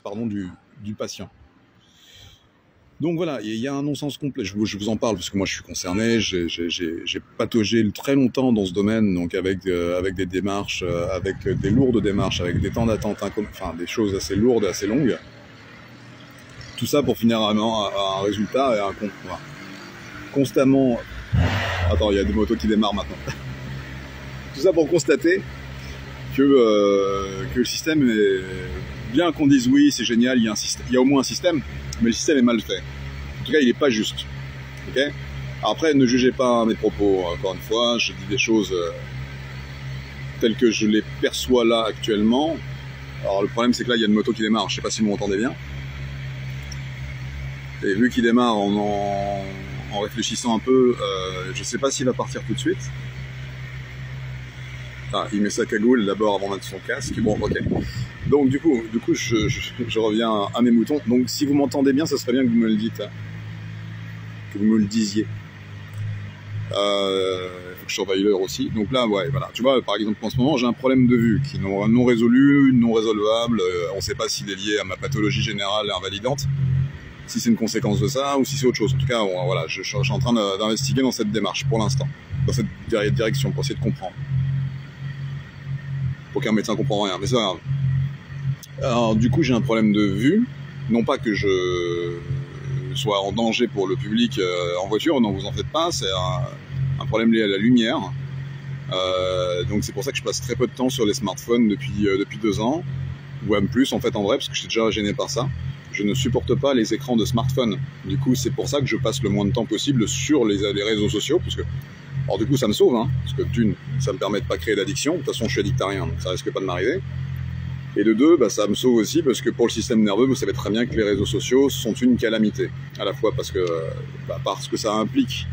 pardon, du patient. Donc voilà, il y a un non-sens complet. Je vous en parle parce que moi je suis concerné, j'ai pataugé très longtemps dans ce domaine, donc avec des démarches, avec des lourdes démarches, avec des temps d'attente, enfin des choses assez lourdes, assez longues. Tout ça pour finir à un résultat et à un compte. Voilà. Constamment... Attends, il y a des motos qui démarrent maintenant. Tout ça pour constater que le système est... Bien qu'on dise oui, c'est génial, il y a au moins un système, mais le système est mal fait. En tout cas, il n'est pas juste. Okay. Après, ne jugez pas mes propos. Encore une fois, je dis des choses telles que je les perçois là actuellement. Alors le problème, c'est que là, il y a une moto qui démarre. Je ne sais pas si vous m'entendez bien. Et vu qu'il démarre en réfléchissant un peu, je ne sais pas s'il va partir tout de suite. Ah, il met sa cagoule d'abord avant de mettre son casque. Bon, ok. Donc du coup, je reviens à mes moutons. Donc si vous m'entendez bien, ça serait bien que vous me le dites, hein, que vous me le disiez. Il faut que je surveille l'heure aussi. Donc là, ouais, voilà. Tu vois, par exemple, en ce moment, j'ai un problème de vue qui est non résolu, non résolvable. On ne sait pas s'il est lié à ma pathologie générale invalidante, si c'est une conséquence de ça ou si c'est autre chose. En tout cas, bon, voilà, je suis en train d'investiguer dans cette démarche pour l'instant, dans cette direction, pour essayer de comprendre. Aucun médecin comprend rien, mais c'est pas grave. Alors du coup j'ai un problème de vue, non pas que je sois en danger pour le public en voiture, non vous en faites pas, c'est un problème lié à la lumière. Donc c'est pour ça que je passe très peu de temps sur les smartphones depuis 2 ans, ou même plus en fait en vrai, parce que je suis déjà gêné par ça. Je ne supporte pas les écrans de smartphone, du coup c'est pour ça que je passe le moins de temps possible sur les réseaux sociaux, parce que alors du coup ça me sauve, hein, parce que d'une, ça me permet de pas créer d'addiction, de toute façon je suis addict à rien, donc ça risque pas de m'arriver. Et de deux, bah, ça me sauve aussi parce que pour le système nerveux, vous savez très bien que les réseaux sociaux sont une calamité. À la fois parce que ça implique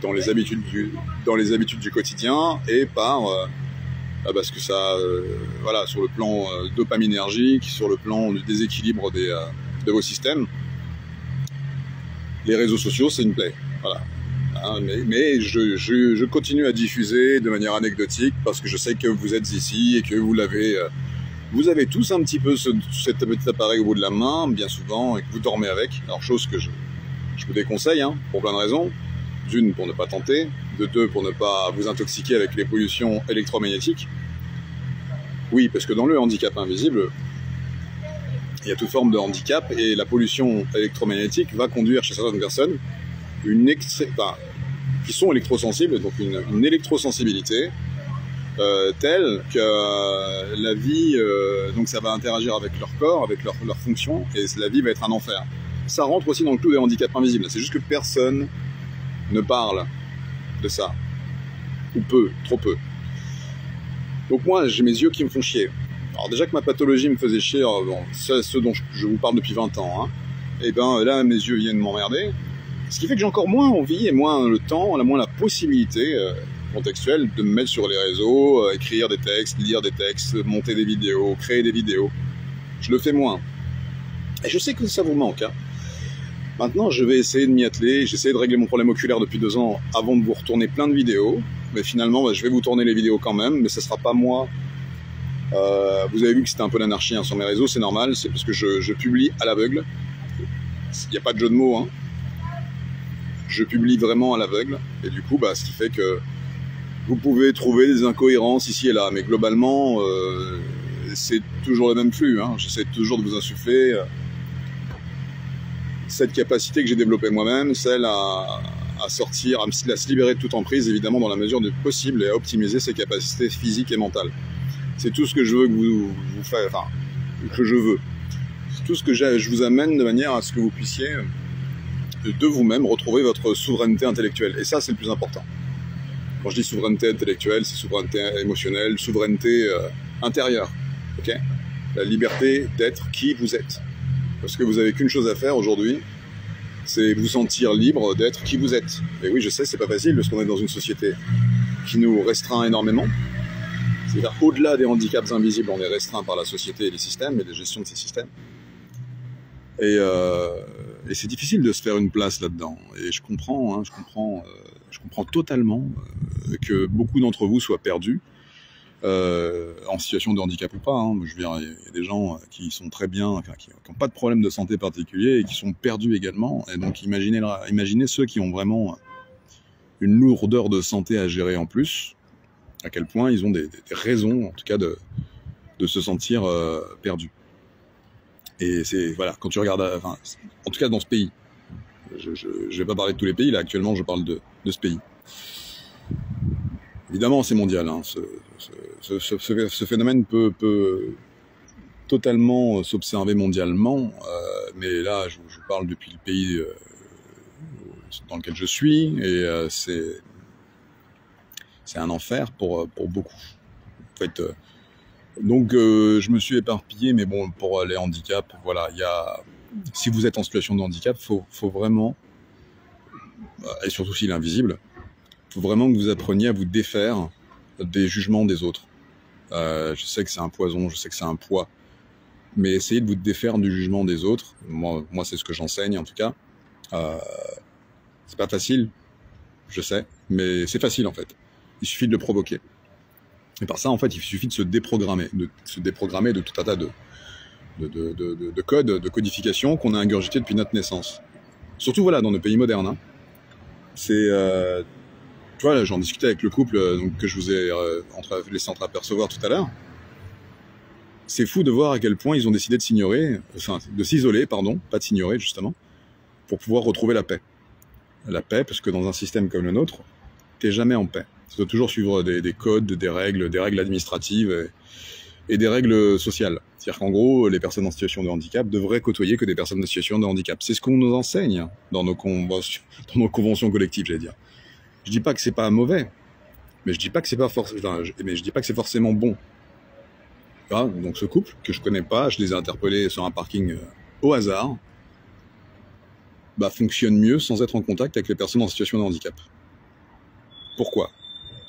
dans les habitudes du quotidien et parce que ça, voilà, sur le plan dopaminergique, sur le plan du déséquilibre de vos systèmes, les réseaux sociaux, c'est une plaie. Voilà. Hein, mais je continue à diffuser de manière anecdotique parce que je sais que vous êtes ici et que vous avez tous un petit peu cet petit appareil au bout de la main, bien souvent, et que vous dormez avec. Alors, chose que je vous déconseille, hein, pour plein de raisons. D'une, pour ne pas tenter. De deux, pour ne pas vous intoxiquer avec les pollutions électromagnétiques. Oui, parce que dans le handicap invisible, il y a toute forme de handicap, et la pollution électromagnétique va conduire chez certaines personnes qui sont électrosensibles, donc une électrosensibilité, telle que la vie, donc ça va interagir avec leur corps, avec leur fonction, et la vie va être un enfer. Ça rentre aussi dans le clou des handicaps invisibles. C'est juste que personne ne parle de ça. Ou peu, trop peu. Donc moi, j'ai mes yeux qui me font chier. Alors déjà que ma pathologie me faisait chier, bon, c'est ce dont je vous parle depuis 20 ans, hein, et ben là, mes yeux viennent m'emmerder. Ce qui fait que j'ai encore moins envie et moins le temps, moins la possibilité contextuelle de me mettre sur les réseaux, écrire des textes, lire des textes, monter des vidéos, créer des vidéos. Je le fais moins. Et je sais que ça vous manque. Hein. Maintenant, je vais essayer de m'y atteler. J'essaie de régler mon problème oculaire depuis 2 ans avant de vous retourner plein de vidéos. Mais finalement, bah, je vais vous tourner les vidéos quand même, mais ce ne sera pas moi. Vous avez vu que c'était un peu l'anarchie hein, sur mes réseaux, c'est normal. C'est parce que je publie à l'aveugle. Il n'y a pas de jeu de mots, hein. Je publie vraiment à l'aveugle, et du coup, bah, ce qui fait que vous pouvez trouver des incohérences ici et là, mais globalement, c'est toujours le même flux. Hein. J'essaie toujours de vous insuffler cette capacité que j'ai développée moi-même, celle à sortir, à se libérer de toute emprise, évidemment dans la mesure du possible, et à optimiser ses capacités physiques et mentales. C'est tout ce que je veux que vous fassiez, enfin, que je veux. C'est tout ce que je vous amène de manière à ce que vous puissiez de vous-même retrouver votre souveraineté intellectuelle. Et ça, c'est le plus important. Quand je dis souveraineté intellectuelle, c'est souveraineté émotionnelle, souveraineté intérieure. Okay, la liberté d'être qui vous êtes. Parce que vous n'avez qu'une chose à faire aujourd'hui, c'est vous sentir libre d'être qui vous êtes. Et oui, je sais, c'est pas facile, parce qu'on est dans une société qui nous restreint énormément. C'est-à-dire, au-delà des handicaps invisibles, on est restreint par la société et les systèmes, et la gestion de ces systèmes. Et c'est difficile de se faire une place là-dedans. Et je comprends, hein, je comprends totalement que beaucoup d'entre vous soient perdus. en situation de handicap ou pas. Hein. Je veux dire, il y a des gens qui sont très bien, enfin, qui n'ont pas de problème de santé particulier et qui sont perdus également. Et donc imaginez ceux qui ont vraiment une lourdeur de santé à gérer en plus, à quel point ils ont des raisons, en tout cas, de se sentir perdus. Et c'est, voilà, quand tu regardes, enfin, en tout cas dans ce pays, je vais pas parler de tous les pays, là actuellement je parle de ce pays. Évidemment c'est mondial, hein. Ce phénomène peut totalement s'observer mondialement, mais là je vous parle depuis le pays dans lequel je suis, et c'est un enfer pour beaucoup. En fait, donc je me suis éparpillé, mais bon, pour les handicaps, voilà, si vous êtes en situation de handicap, faut vraiment, et surtout s'il est invisible, faut vraiment que vous appreniez à vous défaire des jugements des autres. Je sais que c'est un poison, je sais que c'est un poids, mais essayez de vous défaire du jugement des autres. Moi c'est ce que j'enseigne en tout cas. C'est pas facile, je sais, mais c'est facile en fait. Il suffit de le provoquer. Et par ça, en fait, il suffit de se déprogrammer de tout un tas de codes, de codifications qu'on a ingurgités depuis notre naissance. Surtout, voilà, dans nos pays modernes. Hein. C'est, tu vois, j'en discutais avec le couple donc, que je vous ai laissé entreapercevoir tout à l'heure. C'est fou de voir à quel point ils ont décidé de s'ignorer, enfin, de s'isoler, pardon, pas de s'ignorer, justement, pour pouvoir retrouver la paix. La paix, parce que dans un système comme le nôtre, t'es jamais en paix. Tu dois toujours suivre des codes, des règles administratives et des règles sociales. C'est-à-dire qu'en gros, les personnes en situation de handicap devraient côtoyer que des personnes en situation de handicap. C'est ce qu'on nous enseigne dans nos conventions collectives, j'allais dire. Je dis pas que c'est pas mauvais, mais je dis pas que c'est pas mais je dis pas que c'est forcément bon. Voilà, donc ce couple que je connais pas, je les ai interpellés sur un parking au hasard, fonctionne mieux sans être en contact avec les personnes en situation de handicap. Pourquoi ?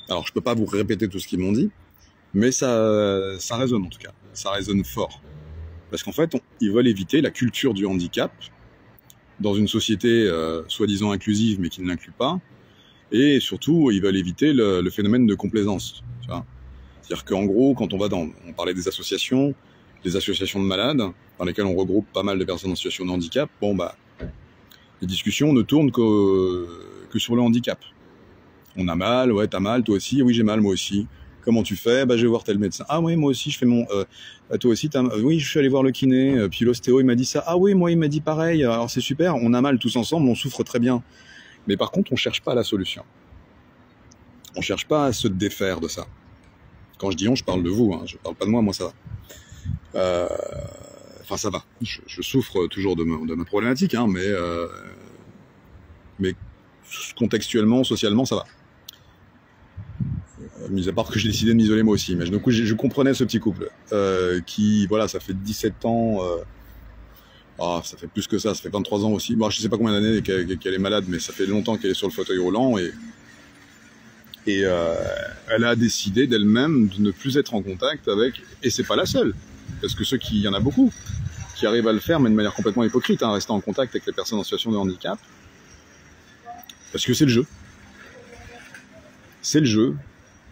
Alors, je peux pas vous répéter tout ce qu'ils m'ont dit, mais ça résonne en tout cas. Ça résonne fort. Parce qu'en fait, ils veulent éviter la culture du handicap dans une société soi-disant inclusive, mais qui ne l'inclut pas. Et surtout, ils veulent éviter le phénomène de complaisance. C'est-à-dire qu'en gros, quand on parlait des associations de malades, dans lesquelles on regroupe pas mal de personnes en situation de handicap, les discussions ne tournent que sur le handicap. On a mal, ouais, t'as mal, toi aussi, oui, j'ai mal, moi aussi. Comment tu fais ? Je vais voir tel médecin. Ah oui, moi aussi, je fais mon... toi aussi, oui, je suis allé voir le kiné, puis l'ostéo, il m'a dit ça. Ah oui, moi, il m'a dit pareil, alors c'est super, on a mal tous ensemble, on souffre très bien. Mais par contre, on cherche pas la solution. On cherche pas à se défaire de ça. Quand je dis on, je parle de vous, hein, je parle pas de moi ça va. Enfin, ça va. Je souffre toujours de ma problématique, hein, mais contextuellement, socialement, ça va. Mis à part que j'ai décidé de m'isoler moi aussi. Mais du coup, je comprenais ce petit couple qui, voilà, ça fait 17 ans... ça fait plus que ça fait 23 ans aussi. Bon, je sais pas combien d'années qu'elle est malade, mais ça fait longtemps qu'elle est sur le fauteuil roulant. Et elle a décidé d'elle-même de ne plus être en contact avec... Et c'est pas la seule. Parce que il y en a beaucoup qui arrivent à le faire, mais de manière complètement hypocrite, hein, rester en contact avec les personnes en situation de handicap. Parce que c'est le jeu. C'est le jeu.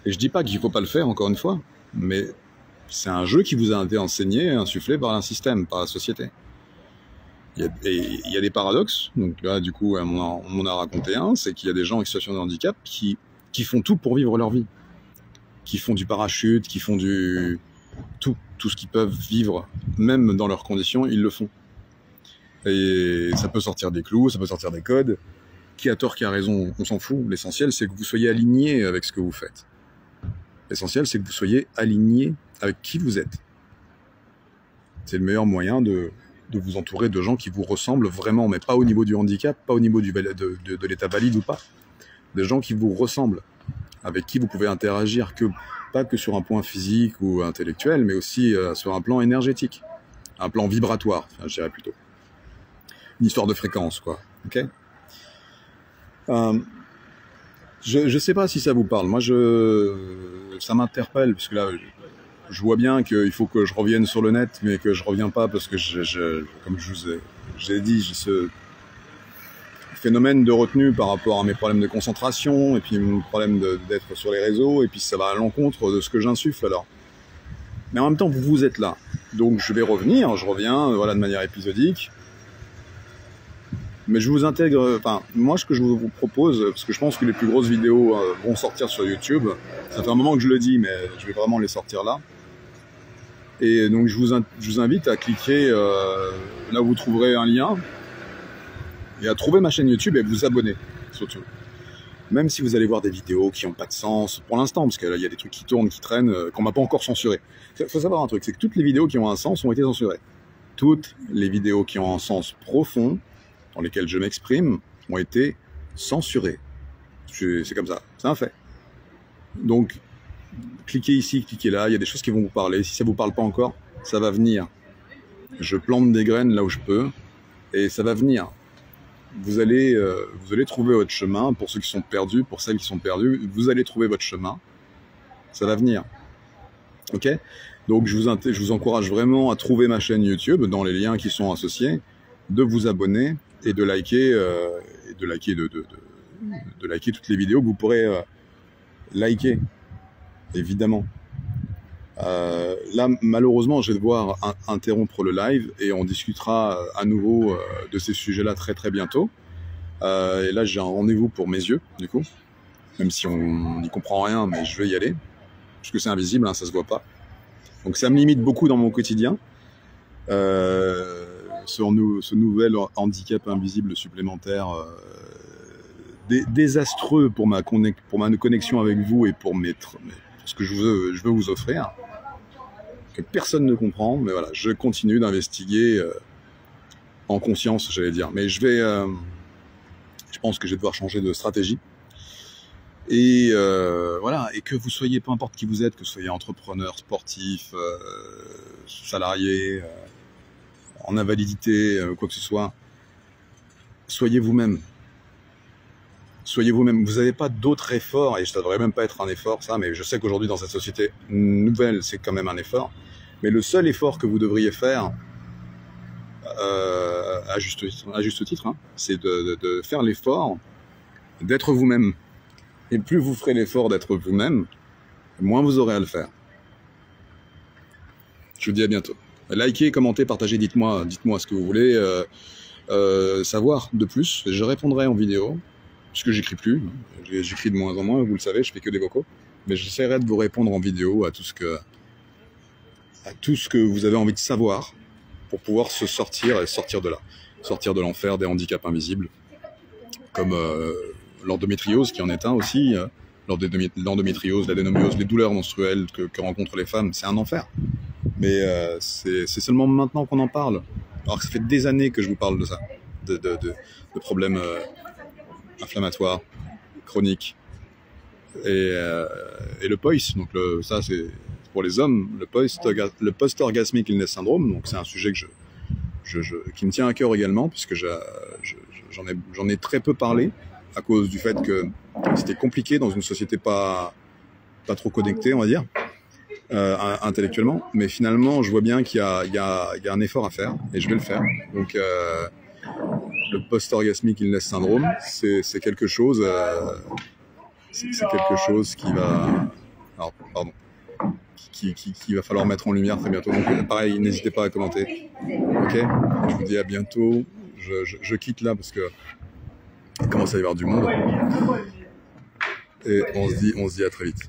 Et je dis pas qu'il faut pas le faire, encore une fois, mais c'est un jeu qui vous a été enseigné et insufflé par un système, par la société. Il y a des paradoxes. Donc là, du coup, on m'en a raconté un, c'est qu'il y a des gens en situation de handicap qui font tout pour vivre leur vie. Qui font du parachute, qui font tout ce qu'ils peuvent vivre, même dans leurs conditions, ils le font. Et ça peut sortir des clous, ça peut sortir des codes. Qui a tort, qui a raison, on s'en fout. L'essentiel, c'est que vous soyez aligné avec ce que vous faites. L'essentiel, c'est que vous soyez aligné avec qui vous êtes. C'est le meilleur moyen de vous entourer de gens qui vous ressemblent vraiment, mais pas au niveau du handicap, pas au niveau de l'état valide ou pas. Des gens qui vous ressemblent, avec qui vous pouvez interagir, pas que sur un point physique ou intellectuel, mais aussi sur un plan énergétique, un plan vibratoire, enfin, je dirais plutôt. Une histoire de fréquence, quoi. Ok ? Je sais pas si ça vous parle. Moi, ça m'interpelle, parce que là, je vois bien qu'il faut que je revienne sur le net, mais que je reviens pas parce que comme je vous ai dit, phénomène de retenue par rapport à mes problèmes de concentration, et puis mon problème d'être sur les réseaux, et puis ça va à l'encontre de ce que j'insuffle alors. Mais en même temps, vous êtes là. Donc je vais revenir, je reviens voilà, de manière épisodique. Mais je vous intègre, enfin, moi ce que je vous propose, parce que je pense que les plus grosses vidéos vont sortir sur YouTube, ça fait un moment que je le dis, mais je vais vraiment les sortir là. Et donc je vous invite à cliquer là où vous trouverez un lien, et à trouver ma chaîne YouTube et à vous abonner, surtout. Même si vous allez voir des vidéos qui n'ont pas de sens, pour l'instant, parce qu'il y a des trucs qui tournent, qui traînent, qu'on m'a pas encore censuré. Il faut savoir un truc, c'est que toutes les vidéos qui ont un sens ont été censurées. Toutes les vidéos qui ont un sens profond, dans lesquelles je m'exprime, ont été censurées. C'est comme ça, c'est un fait. Donc, cliquez ici, cliquez là, il y a des choses qui vont vous parler. Si ça vous parle pas encore, ça va venir. Je plante des graines là où je peux, et ça va venir. Vous allez trouver votre chemin. Pour ceux qui sont perdus, pour celles qui sont perdues, vous allez trouver votre chemin. Ça va venir. Ok? Donc je vous encourage vraiment à trouver ma chaîne YouTube dans les liens qui sont associés, de vous abonner et de liker, de liker toutes les vidéos que vous pourrez liker, évidemment. Là, malheureusement, je vais devoir interrompre le live et on discutera à nouveau de ces sujets-là très très bientôt. Et là, j'ai un rendez-vous pour mes yeux, du coup, même si on n'y comprend rien, mais je vais y aller, puisque c'est invisible, hein, ça se voit pas. Donc ça me limite beaucoup dans mon quotidien. Ce nouvel handicap invisible supplémentaire, désastreux pour ma connexion avec vous et pour ce que je veux vous offrir, que personne ne comprend, mais voilà, je continue d'investiguer en conscience, j'allais dire. Mais je pense que je vais devoir changer de stratégie. Et voilà, et que vous soyez, peu importe qui vous êtes, que vous soyez entrepreneur, sportif, salarié, en invalidité, quoi que ce soit, soyez vous-même. Soyez vous-même. Vous n'avez pas d'autre effort, et ça ne devrait même pas être un effort, ça, mais je sais qu'aujourd'hui, dans cette société nouvelle, c'est quand même un effort. Mais le seul effort que vous devriez faire, à juste titre, hein, c'est de faire l'effort d'être vous-même. Et plus vous ferez l'effort d'être vous-même, moins vous aurez à le faire. Je vous dis à bientôt. Likez, commentez, partagez, dites-moi ce que vous voulez savoir de plus. Je répondrai en vidéo, puisque j'écris plus. J'écris de moins en moins, vous le savez, je fais que des vocaux. Mais j'essaierai de vous répondre en vidéo à tout ce que vous avez envie de savoir pour pouvoir sortir de là. Sortir de l'enfer des handicaps invisibles, comme l'endométriose qui en est un aussi. L'endométriose, l'adénomiose, les douleurs menstruelles que rencontrent les femmes, c'est un enfer. Mais c'est seulement maintenant qu'on en parle. Alors que ça fait des années que je vous parle de ça, de problèmes inflammatoires, chroniques. Et le POIS, donc ça c'est pour les hommes, le post-orgasmic illness syndrome, donc c'est un sujet qui me tient à cœur également, puisque j'en ai très peu parlé, à cause du fait que c'était compliqué dans une société pas trop connectée, on va dire, intellectuellement. Mais finalement, je vois bien qu'il y a un effort à faire, et je vais le faire. Donc, le post-orgasmic illness syndrome, c'est quelque chose qui va... Alors, pardon. Qui va falloir mettre en lumière très bientôt. Donc, pareil, n'hésitez pas à commenter. Ok ? Je vous dis à bientôt. Je quitte là parce que il commence à y avoir du monde. Et on se dit à très vite.